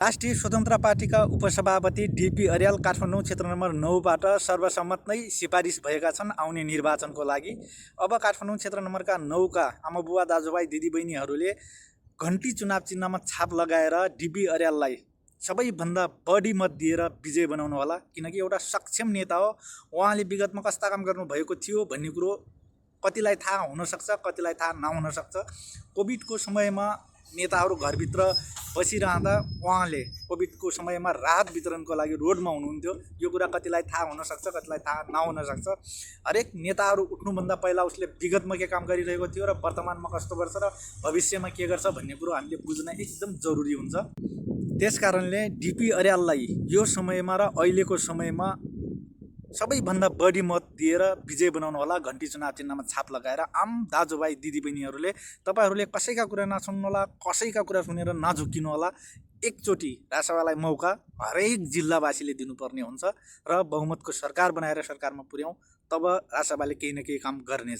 राष्ट्रिय स्वतन्त्र पार्टीका उपसभापति डिपी अर्याल काठमाडौँ क्षेत्र नम्बर 9बाट सर्वसम्मत नै सिफारिस भएका छन् आउने निर्वाचनको लागि। अब काठमाडौँ क्षेत्र नम्बरका 9का आमाबुवा दाजुभाइ दिदीबहिनीहरूले घन्टी चुनाव चिन्हमा छाप लगाएर डिपी अर्याललाई सबैभन्दा बढी मत दिएर विजय बनाउनु होला, किनकि एउटा सक्षम नेता हो। उहाँले विगतमा कस्ता काम गर्नुभएको थियो भन्ने कुरो कतिलाई थाहा हुनसक्छ, कतिलाई थाहा नहुन सक्छ। कोभिडको समयमा नेताहरू घरभित्र बसिरहँदा उहाँले कोभिडको समयमा राहत वितरणको लागि रोडमा हुनुहुन्थ्यो। यो कुरा कतिलाई थाहा हुनसक्छ, कतिलाई थाहा नहुन सक्छ। हरेक नेताहरू उठ्नुभन्दा पहिला उसले विगतमा के काम गरिरहेको थियो र वर्तमानमा कस्तो गर्छ र भविष्यमा के गर्छ भन्ने कुरो हामीले बुझ्न एकदम जरुरी हुन्छ। त्यसकारणले डिपी अर्याललाई यो समयमा र अहिलेको समयमा सबैभन्दा बढी मत दिएर विजय बनाउनु होला, घन्टी चुनाव चिन्हमा छाप लगाएर। आम दाजुभाइ दिदीबहिनीहरूले तपाईँहरूले कसैका कुरा नसुन्नु होला, कसैका कुरा सुनेर नझुक्किनु होला। एकचोटि राजसभालाई मौका हरेक जिल्लावासीले दिनुपर्ने हुन्छ र बहुमतको सरकार बनाएर सरकारमा पुर्याउँ, तब राजसभाले केही न केही काम गर्नेछ।